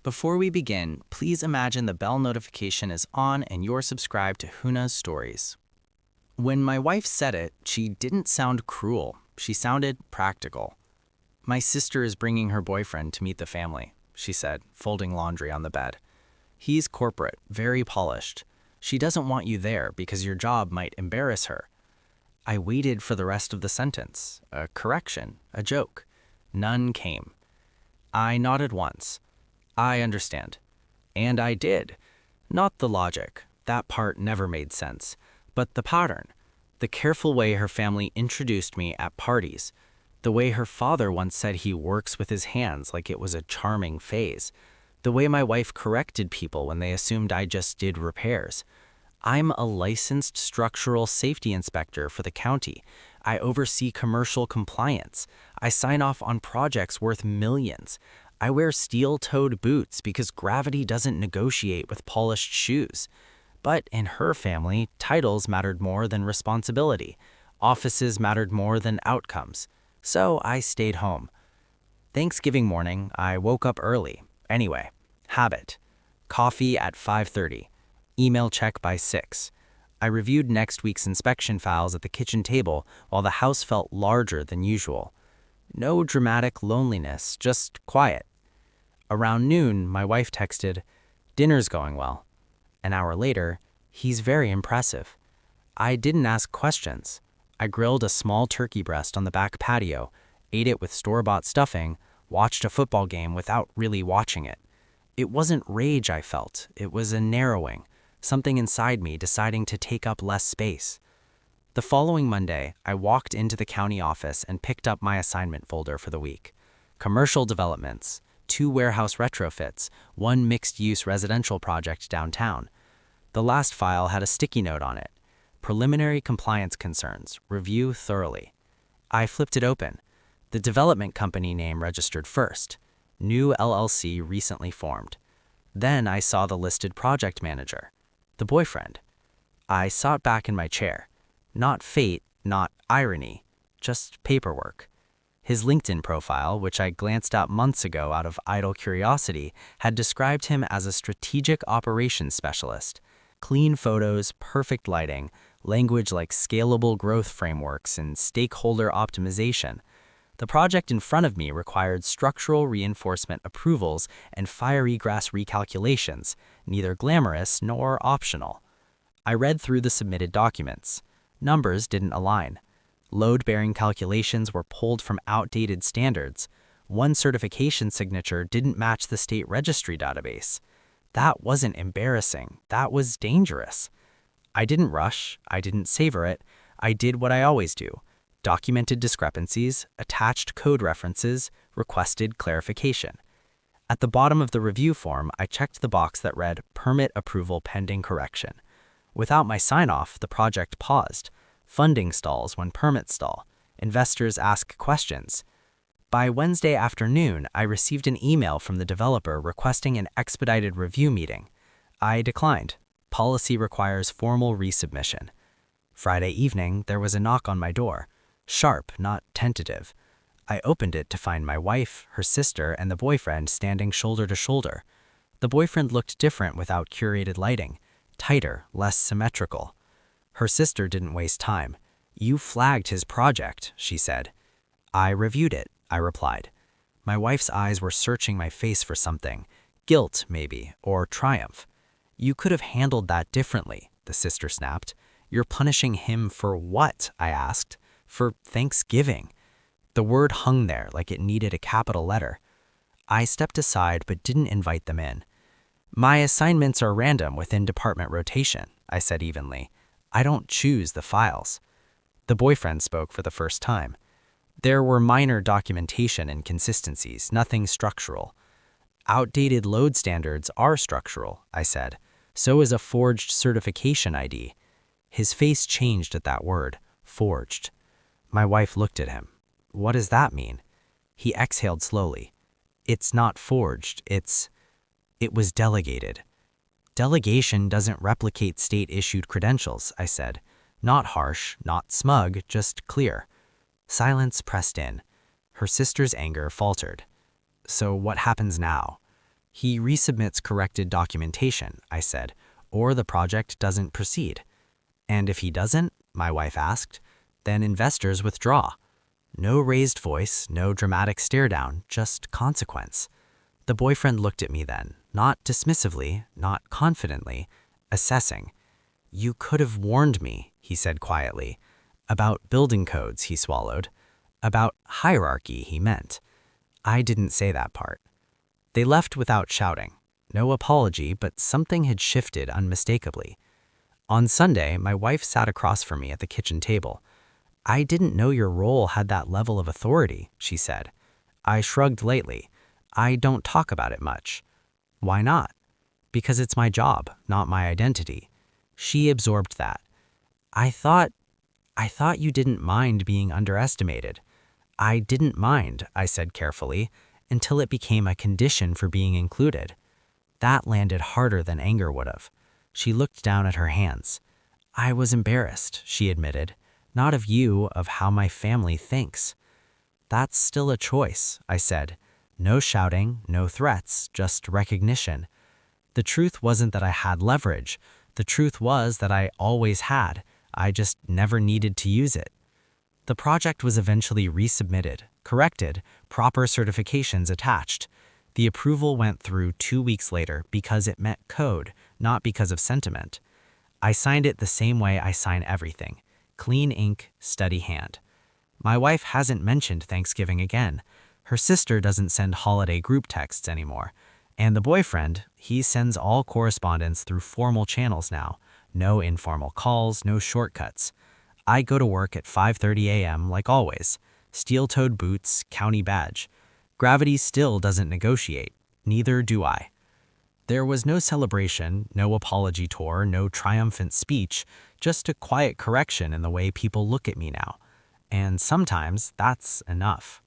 Before we begin, please imagine the bell notification is on and you're subscribed to Huna's Stories. When my wife said it, she didn't sound cruel. She sounded practical. My sister is bringing her boyfriend to meet the family, she said, folding laundry on the bed. He's corporate, very polished. She doesn't want you there because your job might embarrass her. I waited for the rest of the sentence, a correction, a joke. None came. I nodded once. I understand. And I did. Not the logic. That part never made sense. But the pattern. The careful way her family introduced me at parties. The way her father once said he works with his hands like it was a charming phase. The way my wife corrected people when they assumed I just did repairs. I'm a licensed structural safety inspector for the county. I oversee commercial compliance. I sign off on projects worth millions. I wear steel-toed boots because gravity doesn't negotiate with polished shoes. But in her family, titles mattered more than responsibility. Offices mattered more than outcomes. So I stayed home. Thanksgiving morning, I woke up early. Anyway, habit. Coffee at 5:30. Email check by 6. I reviewed next week's inspection files at the kitchen table while the house felt larger than usual. No dramatic loneliness, just quiet. Around noon, my wife texted, "Dinner's going well." An hour later, "He's very impressive." I didn't ask questions. I grilled a small turkey breast on the back patio, ate it with store-bought stuffing, watched a football game without really watching it. It wasn't rage I felt, it was a narrowing, something inside me deciding to take up less space. The following Monday, I walked into the county office and picked up my assignment folder for the week. Commercial developments, 2 warehouse retrofits, 1 mixed-use residential project downtown. The last file had a sticky note on it. Preliminary compliance concerns, review thoroughly. I flipped it open. The development company name registered first. New LLC recently formed. Then I saw the listed project manager, the boyfriend. I sat back in my chair. Not fate, not irony, just paperwork. His LinkedIn profile, which I glanced at months ago out of idle curiosity, had described him as a strategic operations specialist. Clean photos, perfect lighting, language like scalable growth frameworks and stakeholder optimization. The project in front of me required structural reinforcement approvals and fire egress recalculations, neither glamorous nor optional. I read through the submitted documents. Numbers didn't align. Load-bearing calculations were pulled from outdated standards. One certification signature didn't match the state registry database. That wasn't embarrassing, that was dangerous. I didn't rush, I didn't savor it, I did what I always do. Documented discrepancies, attached code references, requested clarification. At the bottom of the review form, I checked the box that read Permit Approval Pending Correction. Without my sign-off, the project paused. Funding stalls when permits stall. Investors ask questions. By Wednesday afternoon, I received an email from the developer requesting an expedited review meeting. I declined. Policy requires formal resubmission. Friday evening, there was a knock on my door. Sharp, not tentative. I opened it to find my wife, her sister, and the boyfriend standing shoulder to shoulder. The boyfriend looked different without curated lighting. Tighter, less symmetrical. Her sister didn't waste time. "You flagged his project," she said. "I reviewed it," I replied. My wife's eyes were searching my face for something. Guilt, maybe, or triumph. "You could have handled that differently," the sister snapped. "You're punishing him for what?" I asked. "For Thanksgiving." The word hung there like it needed a capital letter. I stepped aside but didn't invite them in. "My assignments are random within department rotation," I said evenly. "I don't choose the files." The boyfriend spoke for the first time. "There were minor documentation inconsistencies, nothing structural." "Outdated load standards are structural," I said. "So is a forged certification ID." His face changed at that word, forged. My wife looked at him. "What does that mean?" He exhaled slowly. "It's not forged, it was delegated." "Delegation doesn't replicate state-issued credentials," I said. Not harsh, not smug, just clear. Silence pressed in. Her sister's anger faltered. "So what happens now?" He resubmits corrected documentation, I said, or the project doesn't proceed. And if he doesn't, my wife asked, then investors withdraw. No raised voice, no dramatic stare down, just consequence. The boyfriend looked at me then, not dismissively, not confidently, assessing. You could have warned me, he said quietly. About building codes, he swallowed. About hierarchy, he meant. I didn't say that part. They left without shouting. No apology, but something had shifted unmistakably. On Sunday, my wife sat across from me at the kitchen table. I didn't know your role had that level of authority, she said. I shrugged lightly. I don't talk about it much. Why not? Because it's my job, not my identity. She absorbed that. I thought you didn't mind being underestimated. I didn't mind, I said carefully, until it became a condition for being included. That landed harder than anger would have. She looked down at her hands. I was embarrassed, she admitted. Not of you, of how my family thinks. That's still a choice, I said. No shouting, no threats, just recognition. The truth wasn't that I had leverage. The truth was that I always had. I just never needed to use it. The project was eventually resubmitted, corrected, proper certifications attached. The approval went through 2 weeks later because it met code, not because of sentiment. I signed it the same way I sign everything. Clean ink, steady hand. My wife hasn't mentioned Thanksgiving again. Her sister doesn't send holiday group texts anymore. And the boyfriend, he sends all correspondence through formal channels now. No informal calls, no shortcuts. I go to work at 5:30 a.m. like always. Steel-toed boots, county badge. Gravity still doesn't negotiate. Neither do I. There was no celebration, no apology tour, no triumphant speech, just a quiet correction in the way people look at me now. And sometimes that's enough.